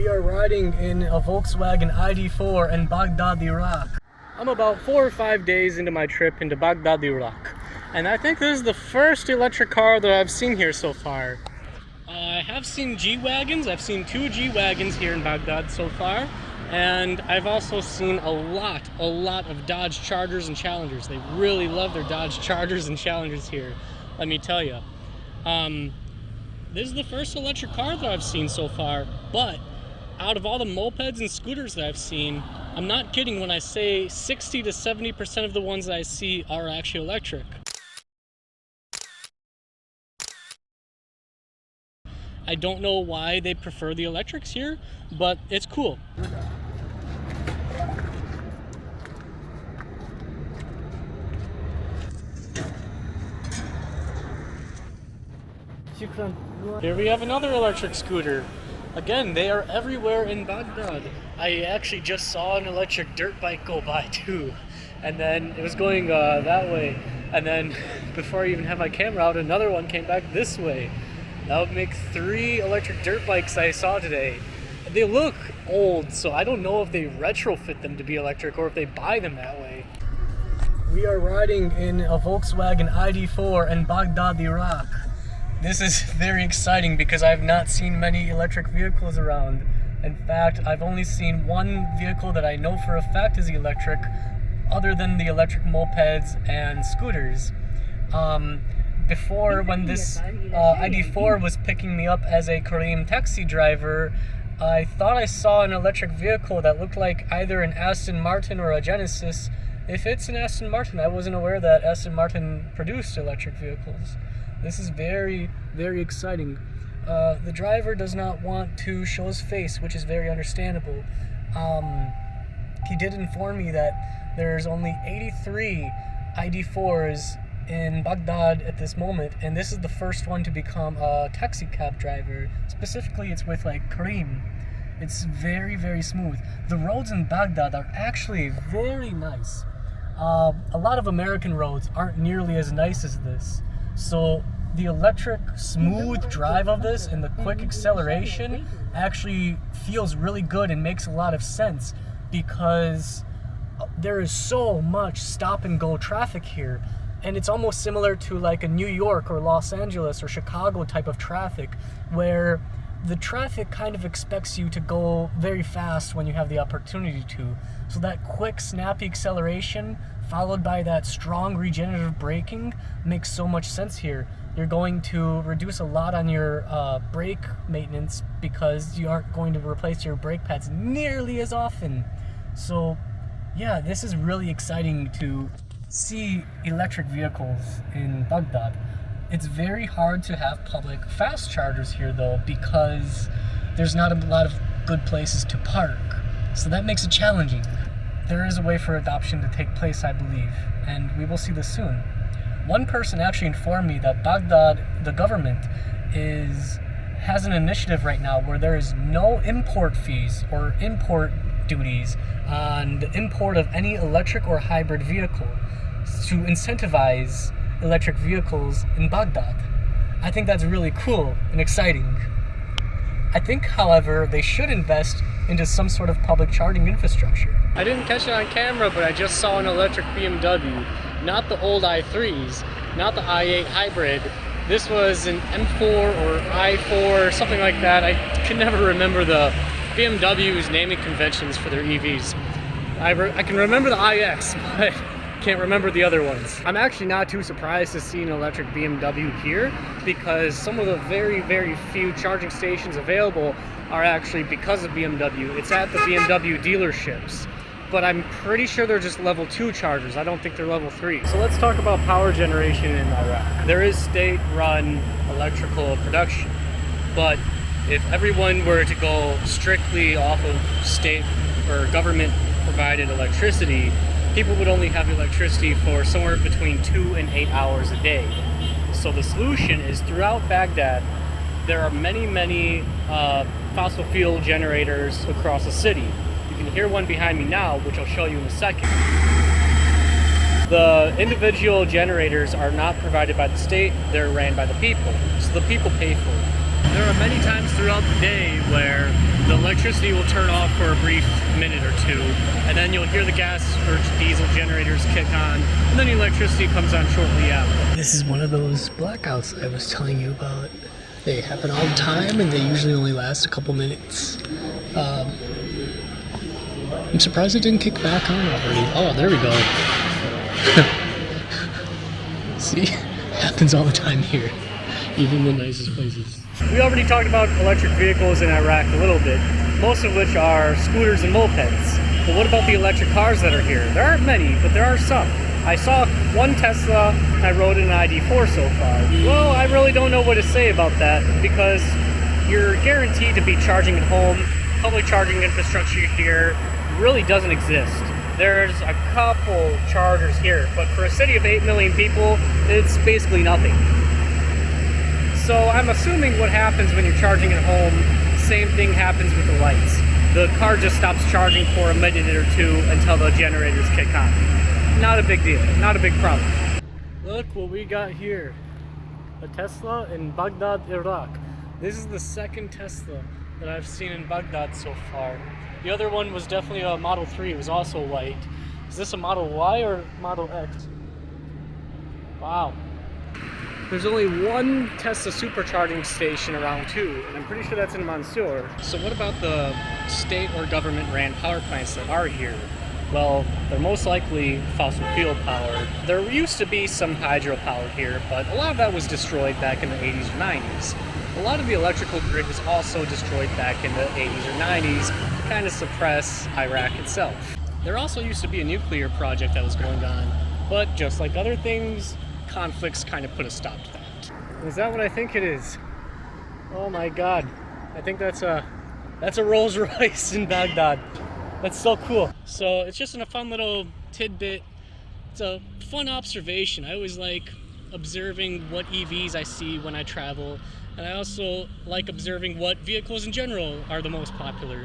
We are riding in a Volkswagen ID4 in Baghdad, Iraq. I'm about 4 or 5 days into my trip into Baghdad, Iraq. And I think this is the first electric car that I've seen here so far. I have seen G-Wagons. I've seen 2 G-Wagons here in Baghdad so far. And I've also seen a lot of Dodge Chargers and Challengers. They really love their Dodge Chargers and Challengers here, let me tell you. This is the first electric car that I've seen so far, but out of all the mopeds and scooters that I've seen, I'm not kidding when I say 60 to 70% of the ones that I see are actually electric. I don't know why they prefer the electrics here, but it's cool. Here we have another electric scooter. Again, they are everywhere in Baghdad. I actually just saw an electric dirt bike go by too. And then it was going that way. And then before I even had my camera out, another one came back this way. That would make 3 electric dirt bikes I saw today. They look old, so I don't know if they retrofit them to be electric or if they buy them that way. We are riding in a Volkswagen ID4 in Baghdad, Iraq. This is very exciting because I have not seen many electric vehicles around. In fact, I've only seen one vehicle that I know for a fact is electric, other than the electric mopeds and scooters. Before, when this ID4 was picking me up as a Korean taxi driver, I thought I saw an electric vehicle that looked like either an Aston Martin or a Genesis. If it's an Aston Martin, I wasn't aware that Aston Martin produced electric vehicles. This is very exciting. The driver does not want to show his face, which is very understandable. He did inform me that there's only 83 ID4s in Baghdad at this moment, and this is the first one to become a taxi cab driver. Specifically, it's with like Kareem. It's very smooth. The roads in Baghdad are actually very nice. A lot of American roads aren't nearly as nice as this. So the electric smooth drive of this and the quick acceleration actually feels really good and makes a lot of sense because there is so much stop and go traffic here. And it's almost similar to like a New York or Los Angeles or Chicago type of traffic where the traffic kind of expects you to go very fast when you have the opportunity to. So that quick, snappy acceleration followed by that strong regenerative braking makes so much sense here. You're going to reduce a lot on your brake maintenance because you aren't going to replace your brake pads nearly as often. So yeah, this is really exciting to see electric vehicles in Baghdad. It's very hard to have public fast chargers here though because there's not a lot of good places to park. So that makes it challenging. There is a way for adoption to take place, I believe, and we will see this soon. One person actually informed me that Baghdad, the government, has an initiative right now where there is no import fees or import duties on the import of any electric or hybrid vehicle to incentivize electric vehicles in Baghdad. I think that's really cool and exciting. I think, however, they should invest into some sort of public charging infrastructure. I didn't catch it on camera, but I just saw an electric BMW. Not the old i3s, not the i8 hybrid. This was an M4 or i4, something like that. I can never remember the BMW's naming conventions for their EVs. I can remember the iX, but can't remember the other ones. I'm actually not too surprised to see an electric BMW here because some of the very few charging stations available are actually because of BMW. It's at the BMW dealerships. But I'm pretty sure they're just level 2 chargers. I don't think they're level 3. So let's talk about power generation in Iraq. There is state-run electrical production, but if everyone were to go strictly off of state or government-provided electricity, people would only have electricity for somewhere between 2 and 8 hours a day. So the solution is throughout Baghdad, there are many fossil fuel generators across the city. You can hear one behind me now, which I'll show you in a second. The individual generators are not provided by the state, they're ran by the people. So the people pay for it. There are many times throughout the day where the electricity will turn off for a brief minute or two, and then you'll hear the gas or diesel generators kick on, and then the electricity comes on shortly after. This is one of those blackouts I was telling you about. They happen all the time, and they usually only last a couple minutes. I'm surprised it didn't kick back on already. Oh, there we go. See? Happens all the time here, even the nicest places. We already talked about electric vehicles in Iraq a little bit, most of which are scooters and mopeds. But what about the electric cars that are here? There aren't many, but there are some. I saw one Tesla, and I rode in an ID4 so far. Well, I really don't know what to say about that, because you're guaranteed to be charging at home. Public charging infrastructure here really doesn't exist. There's a couple chargers here, but for a city of 8 million people, it's basically nothing. So I'm assuming what happens when you're charging at home, same thing happens with the lights. The car just stops charging for a minute or two until the generators kick on. Not a big deal, not a big problem. Look what we got here. A Tesla in Baghdad, Iraq. This is the second Tesla that I've seen in Baghdad so far. The other one was definitely a Model 3, it was also white. Is this a Model Y or Model X? Wow. There's only one Tesla supercharging station around too, and I'm pretty sure that's in Mansour. So what about the state or government ran power plants that are here? Well, they're most likely fossil fuel powered. There used to be some hydropower here, but a lot of that was destroyed back in the 80s or 90s. A lot of the electrical grid was also destroyed back in the 80s or 90s, to kind of suppress Iraq itself. There also used to be a nuclear project that was going on, but just like other things, conflicts kind of put a stop to that. Is that what I think it is? Oh my god. I think that's a Rolls Royce in Baghdad. That's so cool. So it's just a fun little tidbit. It's a fun observation. I always like observing what EVs I see when I travel, and I also like observing what vehicles in general are the most popular.